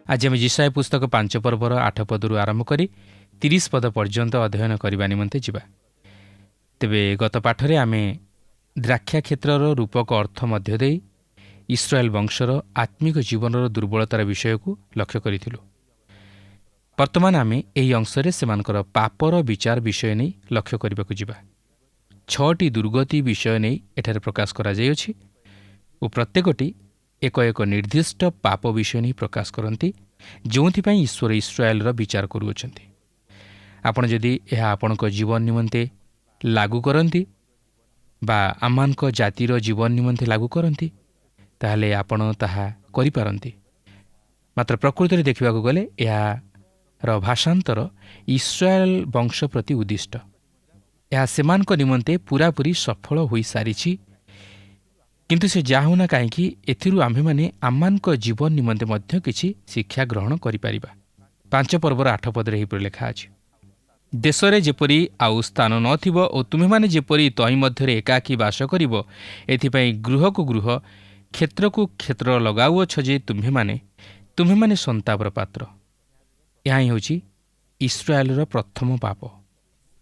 ଆଜି ଆମେ ଯିଶାୟ ପୁସ୍ତକ 5 ପର୍ବର 8 ପଦରୁ ଆରମ୍ଭ କରି 30 ପଦ ପର୍ଯ୍ୟନ୍ତ ଅଧ୍ୟୟନ କରିବା ନିମନ୍ତେ ଯିବା। ତେବେ ଗତ ପାଠରେ ଆମେ ଦ୍ରାକ୍ଷା କ୍ଷେତ୍ରର ରୂପକ ଅର୍ଥ ମଧ୍ୟ ଦେଇ ଇସ୍ରାଏଲ ବଂଶର ଆତ୍ମିକ ଜୀବନର ଦୁର୍ବଳତାର ବିଷୟକୁ ଲକ୍ଷ୍ୟ କରିଥିଲୁ। ବର୍ତ୍ତମାନ ଆମେ ଏହି ଅଂଶରେ ସେମାନଙ୍କର ପାପର ବିଚାର ବିଷୟ ନେଇ ଲକ୍ଷ୍ୟ କରିବାକୁ ଯିବା। 6ଟି ଦୁର୍ଗତି ବିଷୟ ନେଇ ଏଠାରେ ପ୍ରକାଶ କରାଯାଇଅଛି ଓ ପ୍ରତ୍ୟେକଟି ଏକ ଏକ ନିର୍ଦ୍ଦିଷ୍ଟ ପାପ ବିଷୟ ନେଇ ପ୍ରକାଶ କରନ୍ତି, ଯେଉଁଥିପାଇଁ ଈଶ୍ୱର ଇସ୍ରାଏଲର ବିଚାର କରୁଅଛନ୍ତି। ଆପଣ ଯଦି ଏହା ଆପଣଙ୍କ ଜୀବନ ନିମନ୍ତେ ଲାଗୁ କରନ୍ତି ବା ଆମମାନଙ୍କ ଜାତିର ଜୀବନ ନିମନ୍ତେ ଲାଗୁ କରନ୍ତି, ତାହେଲେ ଆପଣ ତାହା କରିପାରନ୍ତି। ମାତ୍ର ପ୍ରକୃତରେ ଦେଖିବାକୁ ଗଲେ ଏହାର ଭାଷାନ୍ତର ଇସ୍ରାଏଲ ବଂଶ ପ୍ରତି ଉଦ୍ଦିଷ୍ଟ। ଏହା ସେମାନଙ୍କ ନିମନ୍ତେ ପୂରାପୂରି ସଫଳ ହୋଇସାରିଛି। କିନ୍ତୁ ସେ ଯାହା ହେଉନା କାହିଁକି ଏଥିରୁ ଆମ୍ଭେମାନେ ଆମମାନଙ୍କ ଜୀବନ ନିମନ୍ତେ ମଧ୍ୟ କିଛି ଶିକ୍ଷା ଗ୍ରହଣ କରିପାରିବା। 5 ପର୍ବର 8 ପଦରେ ଏହିପରି ଲେଖା ଅଛି, ଦେଶରେ ଯେପରି ଆଉ ସ୍ଥାନ ନଥିବ ଓ ତୁମେମାନେ ଯେପରି ତହିଁ ମଧ୍ୟରେ ଏକାକୀ ବାସ କରିବ, ଏଥିପାଇଁ ଗୃହକୁ ଗୃହ କ୍ଷେତ୍ରକୁ କ୍ଷେତ୍ର ଲଗାଉଅଛ ଯେ ତୁମେମାନେ ସନ୍ତାପର ପାତ୍ର। ଏହା ହିଁ ହେଉଛି ଇସ୍ରାଏଲର ପ୍ରଥମ ପାପ।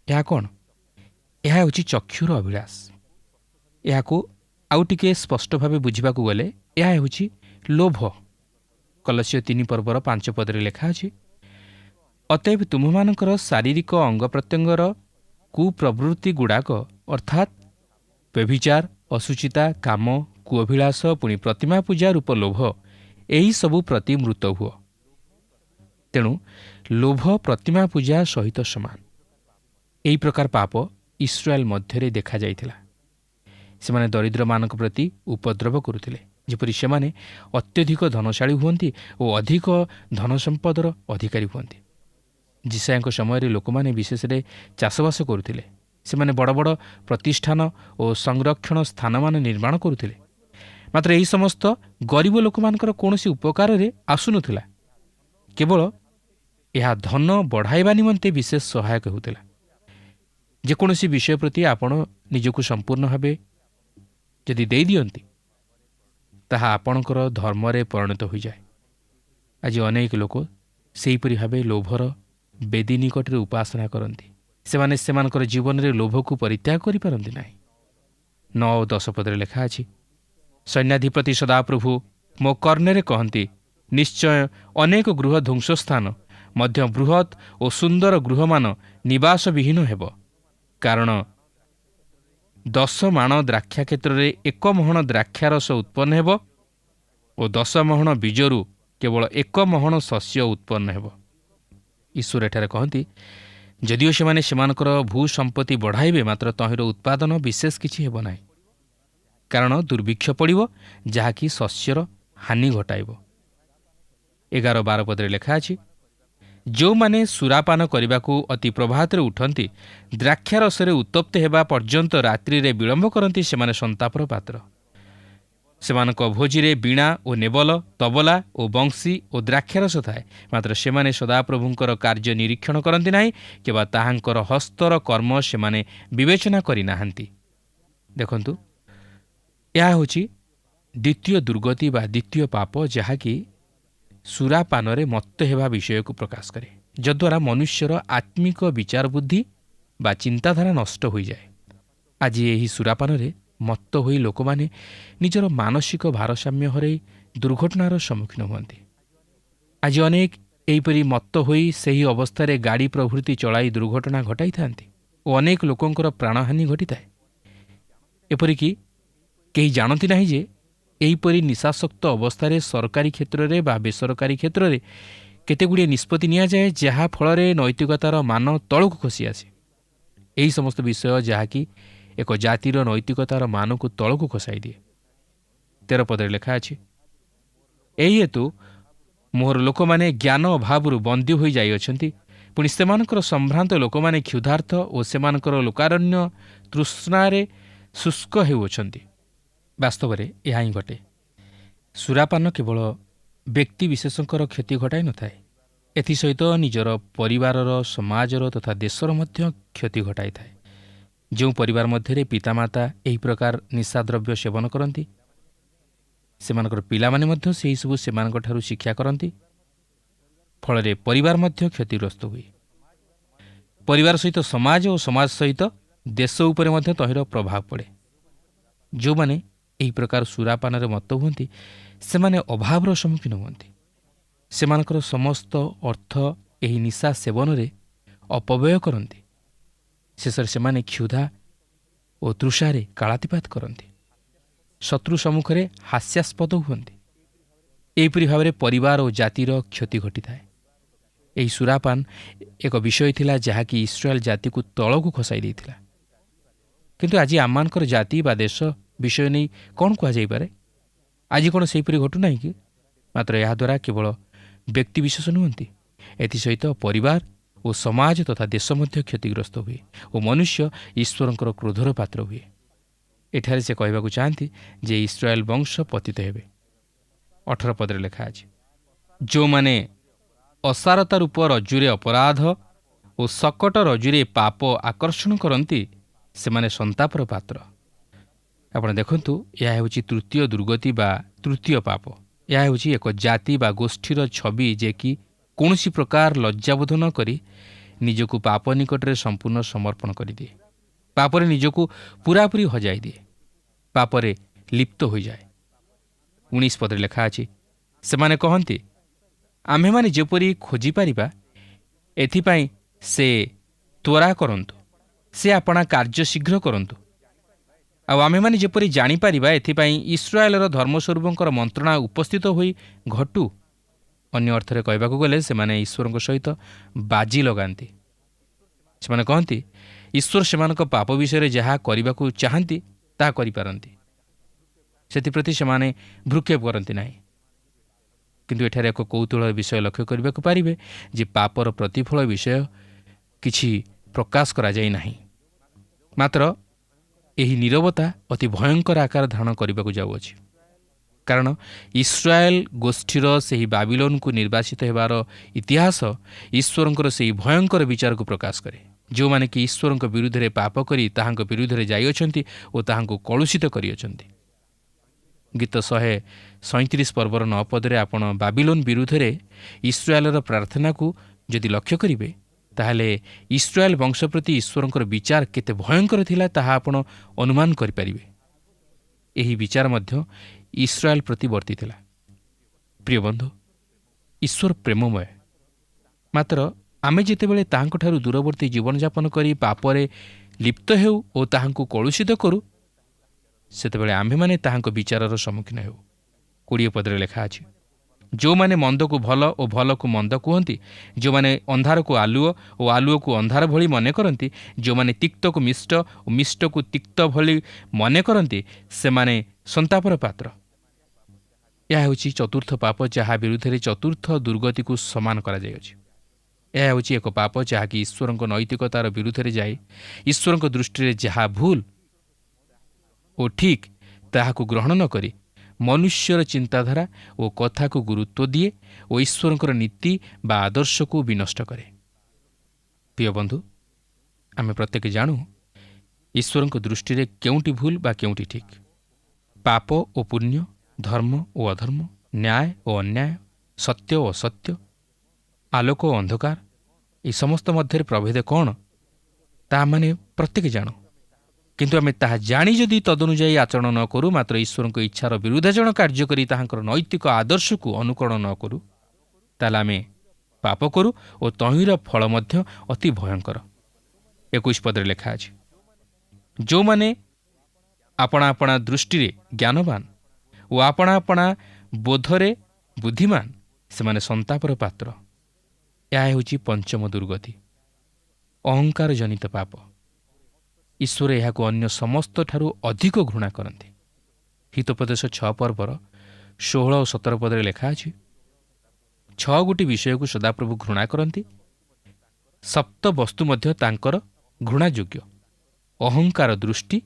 ଏହା କ'ଣ? ଏହା ହେଉଛି ଚକ୍ଷୁର ଅଭିଳାଷ। ଏହାକୁ ଆଉ ଟିକେ ସ୍ପଷ୍ଟ ଭାବେ ବୁଝିବାକୁ ଗଲେ ଏହା ହେଉଛି ଲୋଭ। କଲସ୍ୟ 3 ପର୍ବର 5 ପଦରେ ଲେଖା ଅଛି, ଅତଏବ ତୁମମାନଙ୍କର ଶାରୀରିକ ଅଙ୍ଗ ପ୍ରତ୍ୟଙ୍ଗର କୁପ୍ରବୃତ୍ତି ଗୁଡ଼ାକ ଅର୍ଥାତ୍ ବ୍ୟଭିଚାର, ଅଶୁଚିତା, କାମ, କୁଅଭିଳାଷ, ପୁଣି ପ୍ରତିମା ପୂଜା ରୂପ ଲୋଭ, ଏହିସବୁ ପ୍ରତି ମୃତ ହୁଅ। ତେଣୁ ଲୋଭ ପ୍ରତିମା ପୂଜା ସହିତ ସମାନ। ଏହି ପ୍ରକାର ପାପ ଇସ୍ରାଏଲ ମଧ୍ୟରେ ଦେଖାଯାଇଥିଲା। ସେମାନେ ଦରିଦ୍ରମାନଙ୍କ ପ୍ରତି ଉପଦ୍ରବ କରୁଥିଲେ, ଯେପରି ସେମାନେ ଅତ୍ୟଧିକ ଧନଶାଳୀ ହୁଅନ୍ତି ଓ ଅଧିକ ଧନ ସମ୍ପଦର ଅଧିକାରୀ ହୁଅନ୍ତି। ଯିଶାୟଙ୍କ ସମୟରେ ଲୋକମାନେ ବିଶେଷରେ ଚାଷବାସ କରୁଥିଲେ। ସେମାନେ ବଡ଼ ବଡ଼ ପ୍ରତିଷ୍ଠାନ ଓ ସଂରକ୍ଷଣ ସ୍ଥାନମାନ ନିର୍ମାଣ କରୁଥିଲେ। ମାତ୍ର ଏହି ସମସ୍ତ ଗରିବ ଲୋକମାନଙ୍କର କୌଣସି ଉପକାରରେ ଆସୁନଥିଲା। କେବଳ ଏହା ଧନ ବଢ଼ାଇବା ନିମନ୍ତେ ବିଶେଷ ସହାୟକ ହେଉଥିଲା। ଯେକୌଣସି ବିଷୟ ପ୍ରତି ଆପଣ ନିଜକୁ ସମ୍ପୂର୍ଣ୍ଣ ଭାବେ ଯଦି ଦେଇଦିଅନ୍ତି, ତାହା ଆପଣଙ୍କର ଧର୍ମରେ ପରିଣତ ହୋଇଯାଏ। ଆଜି ଅନେକ ଲୋକ ସେହିପରି ଭାବେ ଲୋଭର ବେଦୀ ନିକଟରେ ଉପାସନା କରନ୍ତି। ସେମାନେ ସେମାନଙ୍କର ଜୀବନରେ ଲୋଭକୁ ପରିତ୍ୟାଗ କରିପାରନ୍ତି ନାହିଁ। 9 ଓ 10 ପଦରେ ଲେଖା ଅଛି, ସୈନ୍ୟାଧିପତି ସଦାପ୍ରଭୁ ମୋ କର୍ଣ୍ଣରେ କହନ୍ତି, ନିଶ୍ଚୟ ଅନେକ ଗୃହ ଧ୍ୱଂସସ୍ଥାନ ମଧ୍ୟ ବୃହତ୍ ଓ ସୁନ୍ଦର ଗୃହମାନ ନିବାସବିହୀନ ହେବ। କାରଣ 10 ମାଣ ଦ୍ରାକ୍ଷା କ୍ଷେତ୍ରରେ 1 ମହଣ ଦ୍ରାକ୍ଷାରସ ଉତ୍ପନ୍ନ ହେବ ଓ 10 ମହଣ ବୀଜରୁ କେବଳ 1 ମହଣ ଶସ୍ୟ ଉତ୍ପନ୍ନ ହେବ। ଈଶ୍ୱର ଏଠାରେ କହନ୍ତି, ଯଦିଓ ସେମାନେ ସେମାନଙ୍କର ଭୂ ସମ୍ପତ୍ତି ବଢ଼ାଇବେ, ମାତ୍ର ତହିଁର ଉତ୍ପାଦନ ବିଶେଷ କିଛି ହେବ ନାହିଁ। କାରଣ ଦୁର୍ଭିକ୍ଷ ପଡ଼ିବ, ଯାହାକି ଶସ୍ୟର ହାନି ଘଟାଇବ। 11-12 ପଦରେ ଲେଖା ଅଛି, ଯେଉଁମାନେ ସୁରାପାନ କରିବାକୁ ଅତି ପ୍ରଭାତରେ ଉଠନ୍ତି, ଦ୍ରାକ୍ଷାରସରେ ଉତ୍ତପ୍ତ ହେବା ପର୍ଯ୍ୟନ୍ତ ରାତ୍ରିରେ ବିଳମ୍ବ କରନ୍ତି, ସେମାନେ ସନ୍ତାପର ପାତ୍ର। ସେମାନଙ୍କ ଭୋଜିରେ ବୀଣା ଓ ନେବଲ, ତବଲା ଓ ବଂଶୀ ଓ ଦ୍ରାକ୍ଷାରସ ଥାଏ, ମାତ୍ର ସେମାନେ ସଦାପ୍ରଭୁଙ୍କର କାର୍ଯ୍ୟ ନିରୀକ୍ଷଣ କରନ୍ତି ନାହିଁ, କିମ୍ବା ତାହାଙ୍କର ହସ୍ତର କର୍ମ ସେମାନେ ବିବେଚନା କରିନାହାନ୍ତି। ଦେଖନ୍ତୁ, ଏହା ହେଉଛି ଦ୍ୱିତୀୟ ଦୁର୍ଗତି ବା ଦ୍ୱିତୀୟ ପାପ, ଯାହାକି ସୁରାପାନରେ ମତ୍ତ ହେବା ବିଷୟକୁ ପ୍ରକାଶ କରେ, ଯଦ୍ୱାରା ମନୁଷ୍ୟର ଆତ୍ମିକ ବିଚାର ବୁଦ୍ଧି ବା ଚିନ୍ତାଧାରା ନଷ୍ଟ ହୋଇଯାଏ। ଆଜି ଏହି ସୁରାପାନରେ ମତ୍ତ ହୋଇ ଲୋକମାନେ ନିଜର ମାନସିକ ଭାରସାମ୍ୟ ହରାଇ ଦୁର୍ଘଟଣାର ସମ୍ମୁଖୀନ ହୁଅନ୍ତି। ଆଜି ଅନେକ ଏହିପରି ମତ୍ତ ହୋଇ ସେହି ଅବସ୍ଥାରେ ଗାଡ଼ି ପ୍ରଭୃତି ଚଳାଇ ଦୁର୍ଘଟଣା ଘଟାଇଥାନ୍ତି ଓ ଅନେକ ଲୋକଙ୍କର ପ୍ରାଣହାନି ଘଟିଥାଏ। ଏପରିକି କେହି ଜାଣନ୍ତି ନାହିଁ ଯେ ଏହିପରି ନିଶାସକ୍ତ ଅବସ୍ଥାରେ ସରକାରୀ କ୍ଷେତ୍ରରେ ବା ବେସରକାରୀ କ୍ଷେତ୍ରରେ କେତେଗୁଡ଼ିଏ ନିଷ୍ପତ୍ତି ନିଆଯାଏ, ଯାହା ଫଳରେ ନୈତିକତାର ମାନ ତଳକୁ ଖସି ଆସେ। ଏହି ସମସ୍ତ ବିଷୟ ଯାହାକି ଏକ ଜାତିର ନୈତିକତାର ମାନକୁ ତଳକୁ ଖସାଇ ଦିଏ। 13 ପଦରେ ଲେଖା ଅଛି, ଏହି ହେତୁ ମୋହର ଲୋକମାନେ ଜ୍ଞାନ ଅଭାବରୁ ବନ୍ଦୀ ହୋଇ ଯାଇଅଛନ୍ତି, ପୁଣି ସେମାନଙ୍କର ସମ୍ଭ୍ରାନ୍ତ ଲୋକମାନେ କ୍ଷୁଧାର୍ଥ ଓ ସେମାନଙ୍କର ଲୋକାରଣ୍ୟ ତୃଷ୍ଣାରେ ଶୁଷ୍କ ହେଉଅଛନ୍ତି। ବାସ୍ତବରେ ଏହା ହିଁ ଘଟେ। ସୁରାପାନ କେବଳ ବ୍ୟକ୍ତି ବିଶେଷଙ୍କର କ୍ଷତି ଘଟାଇ ନଥାଏ, ଏଥିସହିତ ନିଜର ପରିବାରର, ସମାଜର ତଥା ଦେଶର ମଧ୍ୟ କ୍ଷତି ଘଟାଇଥାଏ। ଯେଉଁ ପରିବାର ମଧ୍ୟରେ ପିତାମାତା ଏହି ପ୍ରକାର ନିଶାଦ୍ରବ୍ୟ ସେବନ କରନ୍ତି, ସେମାନଙ୍କର ପିଲାମାନେ ମଧ୍ୟ ସେହିସବୁ ସେମାନଙ୍କଠାରୁ ଶିକ୍ଷା କରନ୍ତି ଫଳରେ ପରିବାର ମଧ୍ୟ କ୍ଷତିଗ୍ରସ୍ତ ହୁଏ। ପରିବାର ସହିତ ସମାଜ ଓ ସମାଜ ସହିତ ଦେଶ ଉପରେ ମଧ୍ୟ ତହିଁର ପ୍ରଭାବ ପଡ଼େ। ଯେଉଁମାନେ ଏହି ପ୍ରକାର ସୁରାପାନରେ ମତ୍ତ ହୁଅନ୍ତି ସେମାନେ ଅଭାବର ସମ୍ମୁଖୀନ ହୁଅନ୍ତି। ସେମାନଙ୍କର ସମସ୍ତ ଅର୍ଥ ଏହି ନିଶା ସେବନରେ ଅପବ୍ୟୟ କରନ୍ତି। ଶେଷରେ ସେମାନେ କ୍ଷୁଧା ଓ ତୃଷାରେ କାଳାତିପାତ କରନ୍ତି। ଶତ୍ରୁ ସମ୍ମୁଖରେ ହାସ୍ୟାସ୍ପଦ ହୁଅନ୍ତି। ଏହିପରି ଭାବରେ ପରିବାର ଓ ଜାତିର କ୍ଷତି ଘଟିଥାଏ। ଏହି ସୁରାପାନ ଏକ ବିଷୟ ଥିଲା ଯାହାକି ଇସ୍ରାଏଲ ଜାତିକୁ ତଳକୁ ଖସାଇ ଦେଇଥିଲା। କିନ୍ତୁ ଆଜି ଆମମାନଙ୍କର ଜାତି ବା ଦେଶ ବିଷୟ ନେଇ କ'ଣ କୁହାଯାଇପାରେ? ଆଜି କ'ଣ ସେହିପରି ଘଟୁନାହିଁ କି? ମାତ୍ର ଏହାଦ୍ୱାରା କେବଳ ବ୍ୟକ୍ତିବିଶେଷ ନୁହନ୍ତି, ଏଥିସହିତ ପରିବାର ଓ ସମାଜ ତଥା ଦେଶ ମଧ୍ୟ କ୍ଷତିଗ୍ରସ୍ତ ହୁଏ ଓ ମନୁଷ୍ୟ ଈଶ୍ୱରଙ୍କର କ୍ରୋଧର ପାତ୍ର ହୁଏ। ଏଠାରେ ସେ କହିବାକୁ ଚାହାନ୍ତି ଯେ ଇସ୍ରାଏଲ ବଂଶ ପତିତ ହେବେ। 18 ପଦରେ ଲେଖା ଅଛି, ଯେଉଁମାନେ ଅସାରତା ରୂପ ରଜ୍ଜୁରେ ଅପରାଧ ଓ ସକଟ ରଜ୍ଜୁରେ ପାପ ଆକର୍ଷଣ କରନ୍ତି ସେମାନେ ସନ୍ତାପର ପାତ୍ର। ଆପଣ ଦେଖନ୍ତୁ, ଏହା ହେଉଛି ତୃତୀୟ ଦୁର୍ଗତି ବା ତୃତୀୟ ପାପ। ଏହା ହେଉଛି ଏକ ଜାତି ବା ଗୋଷ୍ଠୀର ଛବି ଯେ କି କୌଣସି ପ୍ରକାର ଲଜ୍ଜାବୋଧ ନ କରି ନିଜକୁ ପାପ ନିକଟରେ ସମ୍ପୂର୍ଣ୍ଣ ସମର୍ପଣ କରିଦିଏ। ପାପରେ ନିଜକୁ ପୂରାପୂରି ହଜାଇ ଦିଏ, ପାପରେ ଲିପ୍ତ ହୋଇଯାଏ। 19 ପଦରେ ଲେଖା ଅଛି, ସେମାନେ କହନ୍ତି ଆମ୍ଭେମାନେ ଯେପରି ଖୋଜିପାରିବା ଏଥିପାଇଁ ସେ ତ୍ୱରା କରନ୍ତୁ, ସେ ଆପଣା କାର୍ଯ୍ୟ ଶୀଘ୍ର କରନ୍ତୁ। ଆଉ ଆମ୍ଭେମାନେ ଯେପରି ଜାଣିପାରିବା ଏଥିପାଇଁ ଇସ୍ରାଏଲର ଧର୍ମସ୍ୱରୂପଙ୍କର ମନ୍ତ୍ରଣା ଉପସ୍ଥିତ ହୋଇ ଘଟୁ। ଅନ୍ୟ ଅର୍ଥରେ କହିବାକୁ ଗଲେ ସେମାନେ ଈଶ୍ୱରଙ୍କ ସହିତ ବାଜି ଲଗାନ୍ତି। ସେମାନେ କହନ୍ତି ଈଶ୍ୱର ସେମାନଙ୍କ ପାପ ବିଷୟରେ ଯାହା କରିବାକୁ ଚାହାନ୍ତି ତାହା କରିପାରନ୍ତି, ସେଥିପ୍ରତି ସେମାନେ ଭ୍ରୂକ୍ଷେପ କରନ୍ତି ନାହିଁ। କିନ୍ତୁ ଏଠାରେ ଏକ କୌତୁହଳ ବିଷୟ ଲକ୍ଷ୍ୟ କରିବାକୁ ପାରିବେ ଯେ ପାପର ପ୍ରତିଫଳ ବିଷୟ କିଛି ପ୍ରକାଶ କରାଯାଇ ନାହିଁ। ମାତ୍ର ଏହି ନୀରବତା ଅତି ଭୟଙ୍କର ଆକାର ଧାରଣ କରିବାକୁ ଯାଉଅଛି, କାରଣ ଇସ୍ରାଏଲ ଗୋଷ୍ଠୀର ସେହି ବାବିଲୋନକୁ ନିର୍ବାସିତ ହେବାର ଇତିହାସ ଈଶ୍ୱରଙ୍କର ସେହି ଭୟଙ୍କର ବିଚାରକୁ ପ୍ରକାଶ କରେ, ଯେଉଁମାନେ କି ଈଶ୍ୱରଙ୍କ ବିରୁଦ୍ଧରେ ପାପ କରି ତାହାଙ୍କ ବିରୁଦ୍ଧରେ ଯାଇଅଛନ୍ତି ଓ ତାହାଙ୍କୁ କଳୁଷିତ କରିଅଛନ୍ତି। ଗୀତ 137 ପର୍ବର 9 ପଦରେ ଆପଣ ବାବିଲୋନ ବିରୁଦ୍ଧରେ ଇସ୍ରାଏଲର ପ୍ରାର୍ଥନାକୁ ଯଦି ଲକ୍ଷ୍ୟ କରିବେ ତାହେଲେ ଇସ୍ରାଏଲ ବଂଶ ପ୍ରତି ଈଶ୍ୱରଙ୍କର ବିଚାର କେତେ ଭୟଙ୍କର ଥିଲା ତାହା ଆପଣ ଅନୁମାନ କରିପାରିବେ। ଏହି ବିଚାର ମଧ୍ୟ ଇସ୍ରାଏଲ ପ୍ରତି ବର୍ତ୍ତିଥିଲା। ପ୍ରିୟ ବନ୍ଧୁ, ଈଶ୍ୱର ପ୍ରେମମୟ। ମାତ୍ର ଆମେ ଯେତେବେଳେ ତାହାଙ୍କଠାରୁ ଦୂରବର୍ତ୍ତୀ ଜୀବନଯାପନ କରି ପାପରେ ଲିପ୍ତ ହେଉ ଓ ତାହାଙ୍କୁ କଳୁଷିତ କରୁ ସେତେବେଳେ ଆମ୍ଭେମାନେ ତାହାଙ୍କ ବିଚାରର ସମ୍ମୁଖୀନ ହେଉ। 20 ପଦରେ ଲେଖା ଅଛି, ଯେଉଁମାନେ ମନ୍ଦକୁ ଭଲ ଓ ଭଲକୁ ମନ୍ଦ କୁହନ୍ତି, ଯେଉଁମାନେ ଅନ୍ଧାରକୁ ଆଲୁଅ ଓ ଆଲୁଅକୁ ଅନ୍ଧାର ଭଳି ମନେ କରନ୍ତି, ଯେଉଁମାନେ ତିକ୍ତକୁ ମିଷ୍ଟ ଓ ମିଷ୍ଟକୁ ତିକ୍ତ ଭଳି ମନେ କରନ୍ତି ସେମାନେ ସନ୍ତାପର ପାତ୍ର। ଏହା ହେଉଛି ଚତୁର୍ଥ ପାପ ଯାହା ବିରୁଦ୍ଧରେ ଚତୁର୍ଥ ଦୁର୍ଗତିକୁ ସମାନ କରାଯାଇଅଛି। ଏହା ହେଉଛି ଏକ ପାପ ଯାହାକି ଈଶ୍ୱରଙ୍କ ନୈତିକତାର ବିରୁଦ୍ଧରେ ଯାଇ ଈଶ୍ୱରଙ୍କ ଦୃଷ୍ଟିରେ ଯାହା ଭୁଲ ଓ ଠିକ୍ ତାହାକୁ ଗ୍ରହଣ ନ କରି ମନୁଷ୍ୟର ଚିନ୍ତାଧାରା ଓ କଥାକୁ ଗୁରୁତ୍ୱ ଦିଏ ଓ ଈଶ୍ୱରଙ୍କର ନୀତି ବା ଆଦର୍ଶକୁ ବିନଷ୍ଟ କରେ। ପ୍ରିୟ ବନ୍ଧୁ, ଆମେ ପ୍ରତ୍ୟେକ ଜାଣୁ ଈଶ୍ୱରଙ୍କ ଦୃଷ୍ଟିରେ କେଉଁଠି ଭୁଲ ବା କେଉଁଠି ଠିକ୍, ପାପ ଓ ପୁଣ୍ୟ, ଧର୍ମ ଓ ଅଧର୍ମ, ନ୍ୟାୟ ଓ ଅନ୍ୟାୟ, ସତ୍ୟ ଓ ଅସତ୍ୟ, ଆଲୋକ ଓ ଅନ୍ଧକାର, ଏହି ସମସ୍ତ ମଧ୍ୟରେ ପ୍ରଭେଦ କ'ଣ ତାହା ମାନେ ପ୍ରତ୍ୟେକ ଜାଣୁ। କିନ୍ତୁ ଆମେ ତାହା ଜାଣି ଯଦି ତଦନୁଯାୟୀ ଆଚରଣ ନ କରୁ, ମାତ୍ର ଈଶ୍ୱରଙ୍କ ଇଚ୍ଛାର ବିରୁଦ୍ଧାଚରଣ କାର୍ଯ୍ୟ କରି ତାହାଙ୍କର ନୈତିକ ଆଦର୍ଶକୁ ଅନୁକରଣ ନ କରୁ, ତାହେଲେ ଆମେ ପାପ କରୁ ଓ ତହିଁର ଫଳ ମଧ୍ୟ ଅତି ଭୟଙ୍କର। 21 ପଦରେ ଲେଖା ଅଛି, ଯେଉଁମାନେ ଆପଣା ଆପଣା ଦୃଷ୍ଟିରେ ଜ୍ଞାନବାନ ଓ ଆପଣା ଆପଣା ବୋଧରେ ବୁଦ୍ଧିମାନ ସେମାନେ ସନ୍ତାପର ପାତ୍ର। ଏହା ହେଉଛି ପଞ୍ଚମ ଦୁର୍ଗତି, ଅହଙ୍କାର ଜନିତ ପାପ। ଈଶ୍ୱର ଏହାକୁ ଅନ୍ୟ ସମସ୍ତଠାରୁ ଅଧିକ ଘୃଣା କରନ୍ତି। ହିତୋପଦେଶ 6 ପର୍ବର 16 ଓ 17 ପଦରେ ଲେଖା ଅଛି, 6 ଗୋଟି ବିଷୟକୁ ସଦାପ୍ରଭୁ ଘୃଣା କରନ୍ତି, ସପ୍ତ ବସ୍ତୁ ମଧ୍ୟ ତାଙ୍କର ଘୃଣାଯୋଗ୍ୟ, ଅହଙ୍କାର ଦୃଷ୍ଟି,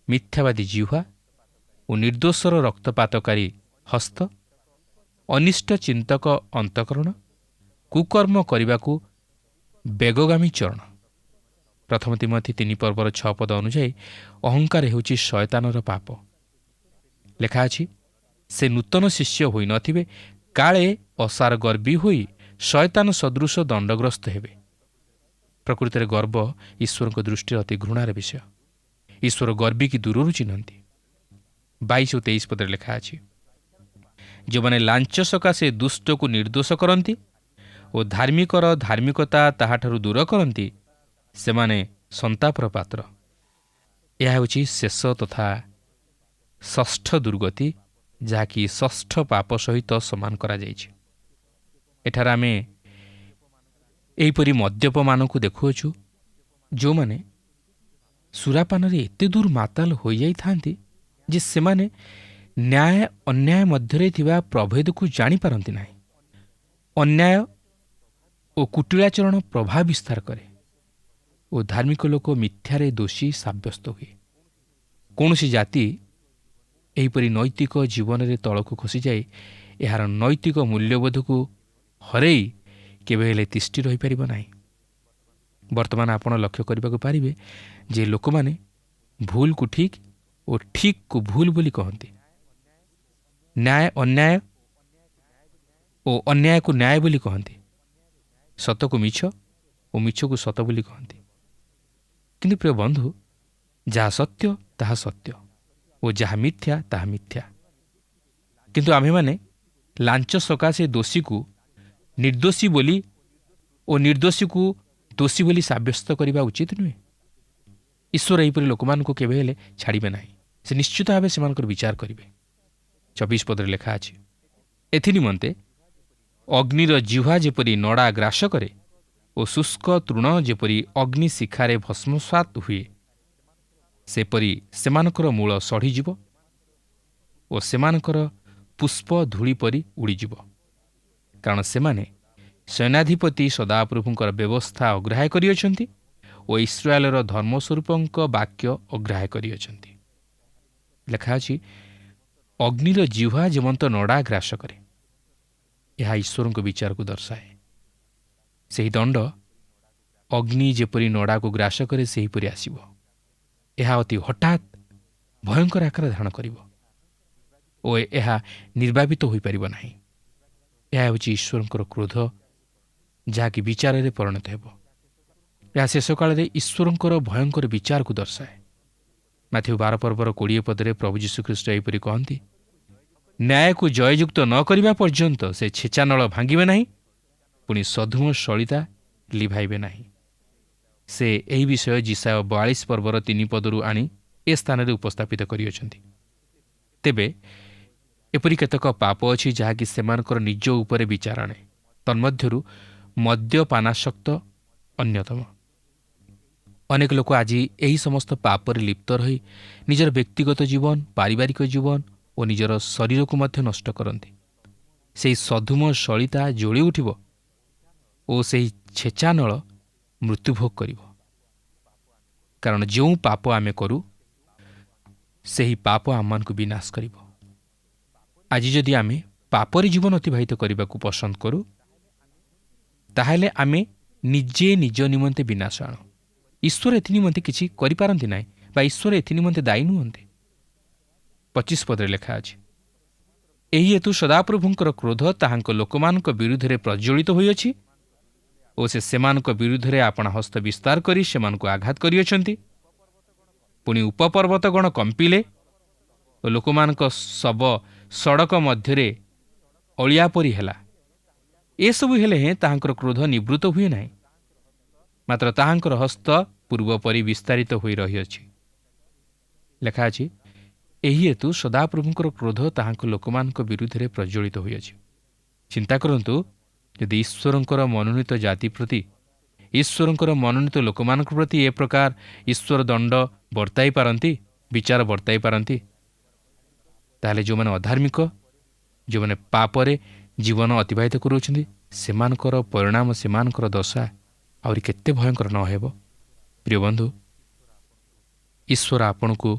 ମିଥ୍ୟାବାଦୀ ଜିହ୍ୱା ଓ ନିର୍ଦ୍ଦୋଷର ରକ୍ତପାତକାରୀ ହସ୍ତ, ଅନିଷ୍ଟ ଚିନ୍ତକ ଅନ୍ତଃକରଣ, କୁକର୍ମ କରିବାକୁ ବେଗଗାମୀ ଚରଣ। ପ୍ରଥମ ତିମୋଥୀ 3 ପର୍ବର 6 ପଦ ଅନୁଯାୟୀ ଅହଙ୍କାର ହେଉଛି ଶୟତାନର ପାପ। ଲେଖା ଅଛି, ସେ ନୂତନ ଶିଷ୍ୟ ହୋଇନଥିବେ, କାଳେ ଅସାର ଗର୍ବୀ ହୋଇ ଶୟତାନ ସଦୃଶ ଦଣ୍ଡଗ୍ରସ୍ତ ହେବେ। ପ୍ରକୃତରେ ଗର୍ବ ଈଶ୍ୱରଙ୍କ ଦୃଷ୍ଟିରେ ଅତି ଘୃଣାର ବିଷୟ। ଈଶ୍ୱର ଗର୍ବିକି ଦୂରରୁ ଚିହ୍ନନ୍ତି। 22 ଓ 23 ପଦରେ ଲେଖା ଅଛି, ଯେଉଁମାନେ ଲାଞ୍ଚ ସକାଶେ ଦୁଷ୍ଟକୁ ନିର୍ଦ୍ଦୋଷ କରନ୍ତି ଓ ଧାର୍ମିକର ଧାର୍ମିକତା ତାହାଠାରୁ ଦୂର କରନ୍ତି, ସେମାନେ ସନ୍ତାପର ପାତ୍ର। ଏହା ହେଉଛି ଶେଷ ତଥା ଷଷ୍ଠ ଦୁର୍ଗତି, ଯାହାକି ଷଷ୍ଠ ପାପ ସହିତ ସମାନ କରାଯାଇଛି। ଏଠାରେ ଆମେ ଏହିପରି ମଦ୍ୟପମାନଙ୍କୁ ଦେଖୁଅଛୁ, ଯେଉଁମାନେ ସୁରାପାନରେ ଏତେ ଦୂର ମାତାଲ ହୋଇଯାଇଥାନ୍ତି ଯେ ସେମାନେ ନ୍ୟାୟ ଅନ୍ୟାୟ ମଧ୍ୟରେ ଥିବା ପ୍ରଭେଦକୁ ଜାଣିପାରନ୍ତି ନାହିଁ। ଅନ୍ୟାୟ ଓ କୁଟିଳାଚରଣ ପ୍ରଭାବ ବିସ୍ତାର କରେ ଓ ଧାର୍ମିକ ଲୋକ ମିଥ୍ୟାରେ ଦୋଷୀ ସାବ୍ୟସ୍ତ ହୁଏ। କୌଣସି ଜାତି ଏହିପରି ନୈତିକ ଜୀବନରେ ତଳକୁ ଖସିଯାଇ ଏହାର ନୈତିକ ମୂଲ୍ୟବୋଧକୁ ହରେଇ କେବେ ହେଲେ ତିଷ୍ଠି ରହିପାରିବ ନାହିଁ। ବର୍ତ୍ତମାନ ଆପଣ ଲକ୍ଷ୍ୟ କରିବାକୁ ପାରିବେ ଯେ ଲୋକମାନେ ଭୁଲକୁ ଠିକ୍ ଓ ଠିକ୍କୁ ଭୁଲ ବୋଲି କହନ୍ତି, ନ୍ୟାୟ ଅନ୍ୟାୟ ଓ ଅନ୍ୟାୟକୁ ନ୍ୟାୟ ବୋଲି କହନ୍ତି, ସତକୁ ମିଛ ଓ ମିଛକୁ ସତ ବୋଲି କହନ୍ତି। କିନ୍ତୁ ପ୍ରିୟ ବନ୍ଧୁ, ଯାହା ସତ୍ୟ ତାହା ସତ୍ୟ ଓ ଯାହା ମିଥ୍ୟା ତାହା ମିଥ୍ୟା। କିନ୍ତୁ ଆମ୍ଭେମାନେ ଲାଞ୍ଚ ସକାଶେ ଦୋଷୀକୁ ନିର୍ଦ୍ଦୋଷୀ ବୋଲି ଓ ନିର୍ଦ୍ଦୋଷୀକୁ ଦୋଷୀ ବୋଲି ସାବ୍ୟସ୍ତ କରିବା ଉଚିତ ନୁହେଁ। ଈଶ୍ୱର ଏହିପରି ଲୋକମାନଙ୍କୁ କେବେ ହେଲେ ଛାଡ଼ିବେ ନାହିଁ। ସେ ନିଶ୍ଚିତ ଭାବେ ସେମାନଙ୍କର ବିଚାର କରିବେ। 24 ପଦରେ ଲେଖା ଅଛି, ଏଥିନିମନ୍ତେ ଅଗ୍ନିର ଜିହ୍ୱା ଯେପରି ନଡ଼ା ଗ୍ରାସ କରେ ଓ ଶୁଷ୍କ ତୃଣ ଯେପରି ଅଗ୍ନି ଶିଖାରେ ଭସ୍ମସାତ ହୁଏ, ସେପରି ସେମାନଙ୍କର ମୂଳ ସଢ଼ିଯିବ ଓ ସେମାନଙ୍କର ପୁଷ୍ପ ଧୂଳି ପରି ଉଡ଼ିଯିବ। କାରଣ ସେମାନେ ସେନାଧିପତି ସଦାପ୍ରଭୁଙ୍କର ବ୍ୟବସ୍ଥା ଅଗ୍ରାହ୍ୟ କରିଅଛନ୍ତି ଓ ଇସ୍ରାଏଲର ଧର୍ମସ୍ୱରୂପଙ୍କ ବାକ୍ୟ ଅଗ୍ରାହ୍ୟ କରିଅଛନ୍ତି। ଲେଖା ଅଛି, ଅଗ୍ନିର ଜିହ୍ୱା ଯେମନ୍ତ ନଡ଼ା ଗ୍ରାସ କରେ। ଏହା ଈଶ୍ୱରଙ୍କ ବିଚାରକୁ ଦର୍ଶାଏ। ସେହି ଦଣ୍ଡ ଅଗ୍ନି ଯେପରି ନଡ଼ାକୁ ଗ୍ରାସ କରେ ସେହିପରି ଆସିବ। ଏହା ଅତି ହଠାତ୍ ଭୟଙ୍କର ଆକାର ଧାରଣ କରିବ ଓ ଏହା ନିର୍ବାପିତ ହୋଇପାରିବ ନାହିଁ। ଏହା ହେଉଛି ଈଶ୍ୱରଙ୍କର କ୍ରୋଧ, ଯାହାକି ବିଚାରରେ ପରିଣତ ହେବ। ଏହା ଶେଷ କାଳରେ ଈଶ୍ୱରଙ୍କର ଭୟଙ୍କର ବିଚାରକୁ ଦର୍ଶାଏ। ମାଥ୍ୟୁ 12 ପର୍ବର 20 ପଦରେ ପ୍ରଭୁ ଯୀଶୁଖ୍ରୀଷ୍ଟ ଏହିପରି କହନ୍ତି, ନ୍ୟାୟକୁ ଜୟଯୁକ୍ତ ନ କରିବା ପର୍ଯ୍ୟନ୍ତ ସେ ଛେଚାନଳ ଭାଙ୍ଗିବେ ନାହିଁ, ପୁଣି ସଧୁମ ସଳିତା ଲିଭାଇବେ ନାହିଁ। ସେ ଏହି ବିଷୟ ଯିଶାୟ 42 ପର୍ବର 3 ପଦରୁ ଆଣି ଏ ସ୍ଥାନରେ ଉପସ୍ଥାପିତ କରିଅଛନ୍ତି। ତେବେ ଏପରି କେତେକ ପାପ ଅଛି ଯାହାକି ସେମାନଙ୍କର ନିଜ ଉପରେ ବିଚାର ଆଣେ। ତନ୍ମଧ୍ୟରୁ ମଦ୍ୟପାନାସକ୍ତ ଅନ୍ୟତମ। ଅନେକ ଲୋକ ଆଜି ଏହି ସମସ୍ତ ପାପରେ ଲିପ୍ତ ରହି ନିଜର ବ୍ୟକ୍ତିଗତ ଜୀବନ, ପାରିବାରିକ ଜୀବନ ଓ ନିଜର ଶରୀରକୁ ମଧ୍ୟ ନଷ୍ଟ କରନ୍ତି। ସେହି ସଧୁମ ସଳିତା ଜଳି ଉଠିବ ଓ ସେହି ଛେଚାନଳ ମୃତ୍ୟୁଭୋଗ କରିବ। କାରଣ ଯେଉଁ ପାପ ଆମେ କରୁ ସେହି ପାପ ଆମମାନଙ୍କୁ ବିନାଶ କରିବ। ଆଜି ଯଦି ଆମେ ପାପରେ ଜୀବନ ଅତିବାହିତ କରିବାକୁ ପସନ୍ଦ କରୁ, ତାହେଲେ ଆମେ ନିଜେ ନିଜ ନିମନ୍ତେ ବିନାଶ ଆଣୁ। ଈଶ୍ୱର ଏଥି ନିମନ୍ତେ କିଛି କରିପାରନ୍ତି ନାହିଁ ବା ଈଶ୍ୱର ଏଥି ନିମନ୍ତେ ଦାୟୀ ନୁହନ୍ତି। 25 ପଦରେ ଲେଖା ଅଛି, ଏହି ହେତୁ ସଦାପ୍ରଭୁଙ୍କର କ୍ରୋଧ ତାହାଙ୍କ ଲୋକମାନଙ୍କ ବିରୁଦ୍ଧରେ ପ୍ରଜ୍ୱଳିତ ହୋଇଅଛି ଓ ସେ ସେମାନଙ୍କ ବିରୁଦ୍ଧରେ ଆପଣା ହସ୍ତ ବିସ୍ତାର କରି ସେମାନଙ୍କୁ ଆଘାତ କରିଅଛନ୍ତି। ପୁଣି ଉପପର୍ବତଗଣ କମ୍ପିଲେ ଓ ଲୋକମାନଙ୍କ ଶବ ସଡ଼କ ମଧ୍ୟରେ ଅଳିଆ ପରି ହେଲା। ଏସବୁ ହେଲେ ହେଁ ତାହାଙ୍କର କ୍ରୋଧ ନିବୃତ୍ତ ହୁଏ ନାହିଁ, ମାତ୍ର ତାହାଙ୍କର ହସ୍ତ ପୂର୍ବ ପରି ବିସ୍ତାରିତ ହୋଇ ରହିଅଛି। ଲେଖା ଅଛି, ଏହି ହେତୁ ସଦାପ୍ରଭୁଙ୍କର କ୍ରୋଧ ତାହାଙ୍କ ଲୋକମାନଙ୍କ ବିରୁଦ୍ଧରେ ପ୍ରଜ୍ୱଳିତ ହୋଇଅଛି। ଚିନ୍ତା କରନ୍ତୁ, ଯଦି ଈଶ୍ୱରଙ୍କର ମନୋନୀତ ଜାତି ପ୍ରତି, ଈଶ୍ୱରଙ୍କର ମନୋନୀତ ଲୋକମାନଙ୍କ ପ୍ରତି ଏ ପ୍ରକାର ଈଶ୍ୱର ଦଣ୍ଡ ବର୍ତ୍ତାଇ ପାରନ୍ତି, ବିଚାର ବର୍ତ୍ତାଇ ପାରନ୍ତି, ତାହେଲେ ଯେଉଁମାନେ ଅଧାର୍ମିକ, ଯେଉଁମାନେ ପାପରେ ଜୀବନ ଅତିବାହିତ କରୁଅଛନ୍ତି, ସେମାନଙ୍କର ପରିଣାମ, ସେମାନଙ୍କର ଦଶା ଆହୁରି କେତେ ଭୟଙ୍କର ନ ହେବ। ପ୍ରିୟ ବନ୍ଧୁ, ଈଶ୍ୱର ଆପଣଙ୍କୁ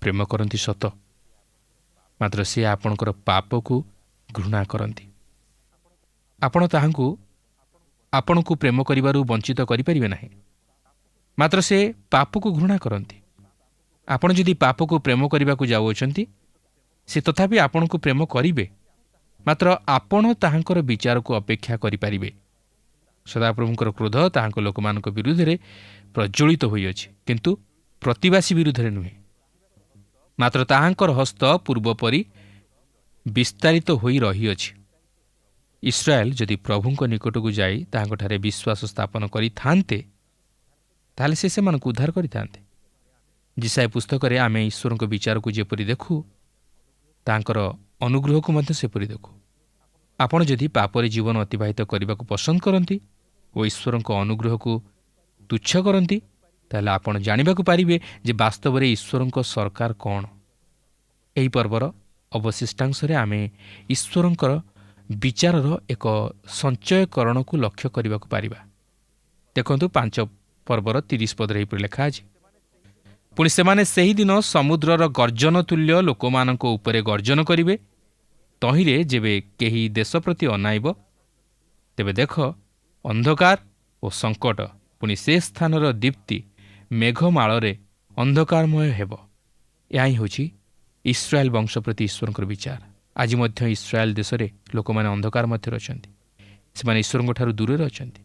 ପ୍ରେମ କରନ୍ତି ସତ, ମାତ୍ର ସେ ଆପଣଙ୍କର ପାପକୁ ଘୃଣା କରନ୍ତି। ଆପଣ ତାହାଙ୍କୁ ଆପଣଙ୍କୁ ପ୍ରେମ କରିବାରୁ ବଞ୍ଚିତ କରିପାରିବେ ନାହିଁ, ମାତ୍ର ସେ ପାପକୁ ଘୃଣା କରନ୍ତି। ଆପଣ ଯଦି ପାପକୁ ପ୍ରେମ କରିବାକୁ ଯାଉଅଛନ୍ତି, ସେ ତଥାପି ଆପଣଙ୍କୁ ପ୍ରେମ କରିବେ, ମାତ୍ର ଆପଣ ତାହାଙ୍କର ବିଚାରକୁ ଅପେକ୍ଷା କରିପାରିବେ। ସଦାପ୍ରଭୁଙ୍କର କ୍ରୋଧ ତାହାଙ୍କ ଲୋକମାନଙ୍କ ବିରୁଦ୍ଧରେ ପ୍ରଜ୍ୱଳିତ ହୋଇଅଛି, କିନ୍ତୁ ପ୍ରତିବାସୀ ବିରୁଦ୍ଧରେ ନୁହେଁ। ମାତ୍ର ତାହାଙ୍କର ହସ୍ତ ପୂର୍ବ ପରି ବିସ୍ତାରିତ ହୋଇ ରହିଅଛି। ଇସ୍ରାଏଲ ଯଦି ପ୍ରଭୁଙ୍କ ନିକଟକୁ ଯାଇ ତାହାଙ୍କଠାରେ ବିଶ୍ୱାସ ସ୍ଥାପନ କରିଥାନ୍ତେ, ତାହେଲେ ସେ ସେମାନଙ୍କୁ ଉଦ୍ଧାର କରିଥାନ୍ତେ। ଯିଶାୟ ପୁସ୍ତକରେ ଆମେ ଈଶ୍ୱରଙ୍କ ବିଚାରକୁ ଯେପରି ଦେଖୁ, ତାହାଙ୍କର ଅନୁଗ୍ରହକୁ ମଧ୍ୟ ସେପରି ଦେଖୁ। ଆପଣ ଯଦି ପାପରେ ଜୀବନ ଅତିବାହିତ କରିବାକୁ ପସନ୍ଦ କରନ୍ତି ଓ ଈଶ୍ୱରଙ୍କ ଅନୁଗ୍ରହକୁ ତୁଚ୍ଛ କରନ୍ତି, ତାହେଲେ ଆପଣ ଜାଣିବାକୁ ପାରିବେ ଯେ ବାସ୍ତବରେ ଈଶ୍ୱରଙ୍କ ସରକାର କ'ଣ। ଏହି ପର୍ବର ଅବଶିଷ୍ଟାଂଶରେ ଆମେ ଈଶ୍ୱରଙ୍କର ବିଚାରର ଏକ ସଞ୍ଚୟକରଣକୁ ଲକ୍ଷ୍ୟ କରିବାକୁ ପାରିବା। ଦେଖନ୍ତୁ 5 ପର୍ବର 30 ପଦରେ ଏହିପରି ଲେଖା ଅଛି, ପୁଣି ସେମାନେ ସେହିଦିନ ସମୁଦ୍ରର ଗର୍ଜନ ତୁଲ୍ୟ ଲୋକମାନଙ୍କ ଉପରେ ଗର୍ଜନ କରିବେ। ତହିଁରେ ଯେବେ କେହି ଦେଶ ପ୍ରତି ଅନାଇବ, ତେବେ ଦେଖ ଅନ୍ଧକାର ଓ ସଙ୍କଟ, ପୁଣି ସେ ସ୍ଥାନର ଦୀପ୍ତି ମେଘମାଳରେ ଅନ୍ଧକାରମୟ ହେବ। ଏହା ହିଁ ହେଉଛି ଇସ୍ରାଏଲ ବଂଶ ପ୍ରତି ଈଶ୍ୱରଙ୍କର ବିଚାର। ଆଜି ମଧ୍ୟ ଇସ୍ରାଏଲ ଦେଶରେ ଲୋକମାନେ ଅନ୍ଧକାର ମଧ୍ୟରେ ଅଛନ୍ତି। ସେମାନେ ଈଶ୍ୱରଙ୍କଠାରୁ ଦୂରରେ ଅଛନ୍ତି।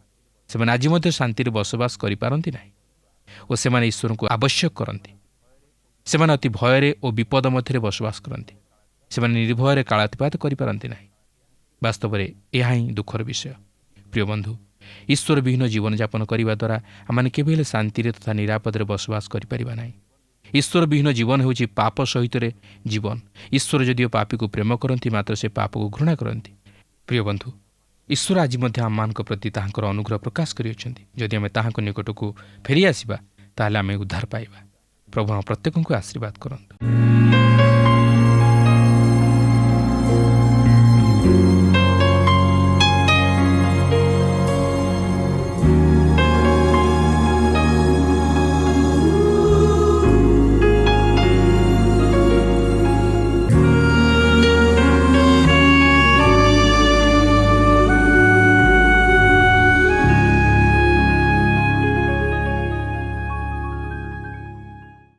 ସେମାନେ ଆଜି ମଧ୍ୟ ଶାନ୍ତିରେ ବସବାସ କରିପାରନ୍ତି ନାହିଁ ଓ ସେମାନେ ଈଶ୍ୱରଙ୍କୁ ଆବଶ୍ୟକ କରନ୍ତି। ସେମାନେ ଅତି ଭୟରେ ଓ ବିପଦ ମଧ୍ୟରେ ବସବାସ କରନ୍ତି। ସେମାନେ ନିର୍ଭୟରେ କାଳାତିପାତ କରିପାରନ୍ତି ନାହିଁ। ବାସ୍ତବରେ ଏହା ହିଁ ଦୁଃଖର ବିଷୟ। ପ୍ରିୟ ବନ୍ଧୁ, ଈଶ୍ୱର ବିହୀନ ଜୀବନଯାପନ କରିବା ଦ୍ୱାରା ଆମମାନେ କେବେ ହେଲେ ଶାନ୍ତିରେ ତଥା ନିରାପଦରେ ବସବାସ କରିପାରିବା ନାହିଁ। ଈଶ୍ୱର ବିହୀନ ଜୀବନ ହେଉଛି ପାପ ସହିତରେ ଜୀବନ। ଈଶ୍ୱର ଯଦିଓ ପାପୀକୁ ପ୍ରେମ କରନ୍ତି, ମାତ୍ର ସେ ପାପକୁ ଘୃଣା କରନ୍ତି। ପ୍ରିୟ ବନ୍ଧୁ, ଈଶ୍ୱର ଆଜି ମଧ୍ୟ ଆମମାନଙ୍କ ପ୍ରତି ତାହାଙ୍କର ଅନୁଗ୍ରହ ପ୍ରକାଶ କରିଅଛନ୍ତି। ଯଦି ଆମେ ତାହାଙ୍କ ନିକଟକୁ ଫେରିଆସିବା, ତାହେଲେ ଆମେ ଉଦ୍ଧାର ପାଇବା। ପ୍ରଭୁ ଆମ ପ୍ରତ୍ୟେକଙ୍କୁ ଆଶୀର୍ବାଦ କରନ୍ତୁ।